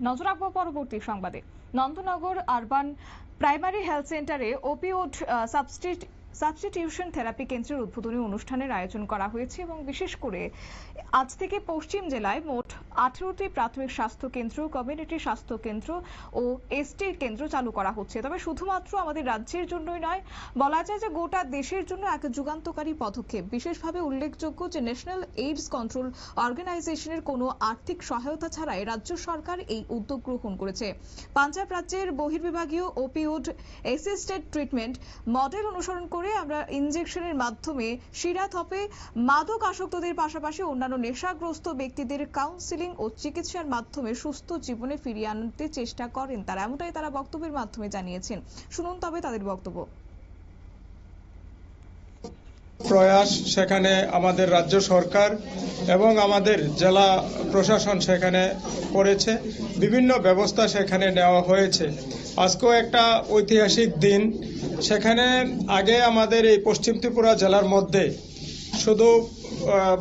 নজর রাখবো পরবর্তী সংবাদে। নন্দনগর আরবান প্রাইমারি হেলথ সেন্টারে ওপিওড সাবস্টিটিউশন থেরাপি কেন্দ্রের উদ্বোধনী অনুষ্ঠানের আয়োজন করা হয়েছে এবং বিশেষ করে আজ থেকে পশ্চিম জেলায় মোট 18টি প্রাথমিক স্বাস্থ্য কেন্দ্র, কমিউনিটি স্বাস্থ্য কেন্দ্র ও এসটি কেন্দ্র চালু করা হচ্ছে। তবে শুধুমাত্র আমাদের রাজ্যের জন্যই নয়, বলা যায় যে গোটা দেশের জন্য এক যুগান্তকারী পদক্ষেপ। বিশেষভাবে উল্লেখযোগ্য যে ন্যাশনাল এইডস কন্ট্রোল অর্গানাইজেশনের কোনো আর্থিক সহায়তা ছাড়াই রাজ্য সরকার এই উদ্যোগ গ্রহণ করেছে। পাঞ্জাব রাজ্যের বহির্বিভাগীয় ওপিওড অ্যাসিস্টেড ট্রিটমেন্ট মডেল অনুসরণ করে আমরা ইনজেকশনের মাধ্যমে শিরাথপে মাদক আসক্তদের পাশাপাশি অন্যান্য নেশাগ্রস্ত ব্যক্তিদের কাউন্সিলিং ও চিকিৎসার মাধ্যমে সুস্থ জীবনে ফিরিয়ে আনতে চেষ্টা করেন তারা, এমনটাই তারা বক্তব্যের মাধ্যমে জানিয়েছেন। শুনুন তবে তাদের বক্তব্য। প্রয়াস সেখানে আমাদের রাজ্য সরকার এবং আমাদের জেলা প্রশাসন সেখানে করেছে, বিভিন্ন ব্যবস্থা সেখানে নেওয়া হয়েছে। আজকেও একটা ঐতিহাসিক দিন। সেখানে আগে আমাদের এই পশ্চিম ত্রিপুরা জেলার মধ্যে শুধু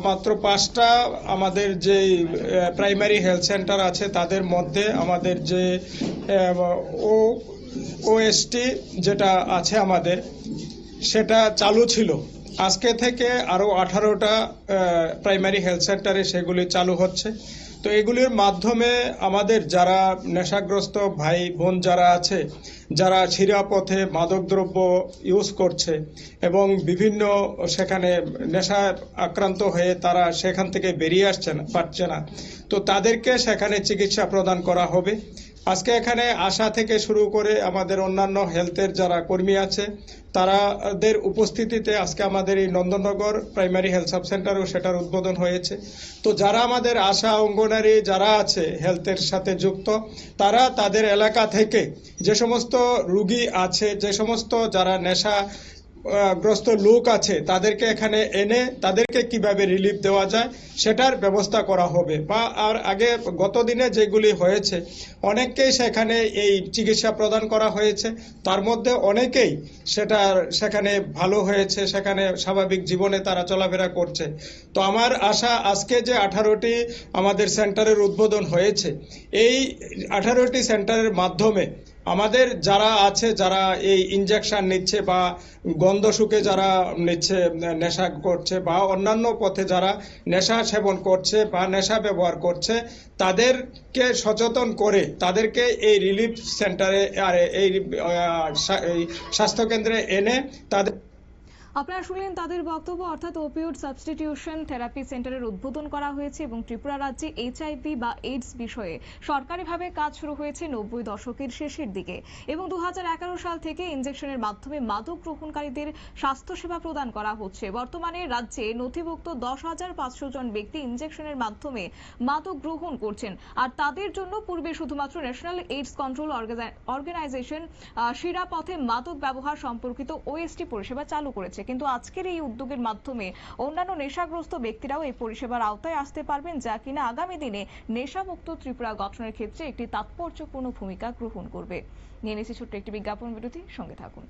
মাত্র 5টা আমাদের যে প্রাইমারি হেলথ সেন্টার আছে তাদের মধ্যে আমাদের যে ওএসটি যেটা আছে আমাদের সেটা চালু ছিল। আজকে থেকে আরো 18টা প্রাইমারি হেলথ সেন্টারে সেগুলি চালু হচ্ছে। তো এগুলির মাধ্যমে আমাদের যারা নেশাগ্রস্ত ভাই বোন যারা আছে, যারা শিরাপথে মাদকদ্রব্য ইউজ করছে এবং বিভিন্ন সেখানে নেশা আক্রান্ত হয়ে তারা সেখান থেকে বেরিয়ে পারছে না, তো তাদেরকে সেখানে চিকিৎসা প্রদান করা হবে। আজকে এখানে আসা থেকে শুরু করে আমাদের অন্যান্য হেলথের যারা কর্মী আছে তাদের উপস্থিতিতে আজকে আমাদের এই নন্দননগর প্রাইমারি হেলথ সাব সেন্টারও সেটার উদ্বোধন হয়েছে। তো যারা আমাদের আশা অঙ্গনারী যারা আছে হেলথের সাথে যুক্ত, তারা তাদের এলাকা থেকে যে সমস্ত রোগী আছে, যে সমস্ত যারা নেশা গ্রস্ত লোক আছে তাদেরকে এখানে এনে তাদেরকে কিভাবে রিলিফ দেওয়া যায় সেটার ব্যবস্থা করা হবে। বা আর আগে গত দিনে যেগুলি হয়েছে অনেককেই সেখানে এই চিকিৎসা প্রদান করা হয়েছে, তার মধ্যে অনেকেই সেখানে ভালো হয়েছে, সেখানে স্বাভাবিক জীবনে তারা চলাফেরা করছে। তো আমার আশা আজকে যে 18টি আমাদের সেন্টারের উদ্বোধন হয়েছে, এই 18টি সেন্টারের মাধ্যমে আমাদের যারা আছে, যারা এই ইনজেকশন নিচ্ছে বা গন্ধ শুকে যারা নিচ্ছে, নেশা করছে বা অন্যান্য পথে যারা নেশা সেবন করছে বা নেশা ব্যবহার করছে, তাদেরকে সচেতন করে তাদেরকে এই রিলিফ সেন্টারে আর এই স্বাস্থ্যকেন্দ্রে এনে তাদের আপনারা শুনলেন তাদের বক্তব্য। অর্থাৎ ওপিওড সাবস্টিটিউশন থেরাপি সেন্টারের উদ্বোধন করা হয়েছে এবং ত্রিপুরা রাজ্যে এইচআইভি বা এইডস বিষয়ে সরকারিভাবে কাজ শুরু হয়েছে 90 দশকের শেষের দিকে এবং 2011 সাল থেকে ইনজেকশনের মাধ্যমে মাদক গ্রহণকারীদের স্বাস্থ্যসেবা প্রদান করা হচ্ছে। বর্তমানে রাজ্যে নথিভুক্ত 10,500 জন ব্যক্তি ইনজেকশনের মাধ্যমে মাদক গ্রহণ করছেন। আর তাদের জন্য পূর্বে শুধুমাত্র ন্যাশনাল এইডস কন্ট্রোল অর্গানাইজেশন শিরাপথে মাদক ব্যবহার সম্পর্কিত ওএসটি পরিষেবা চালু করেছে। কিন্তু আজকের এই উদ্যোগের মাধ্যমে অন্যান্য নেশাগ্রস্ত ব্যক্তিরাও এই পরিষেবার আওতায় আসতে পারবেন, যা কিনা আগামী দিনে নেশামুক্ত ত্রিপুরা গঠনের ক্ষেত্রে একটি তাৎপর্যপূর্ণ ভূমিকা গ্রহণ করবে। নিয়ে নিচ্ছি ছোট্ট একটি বিজ্ঞাপন বিরতি, সঙ্গে থাকুন।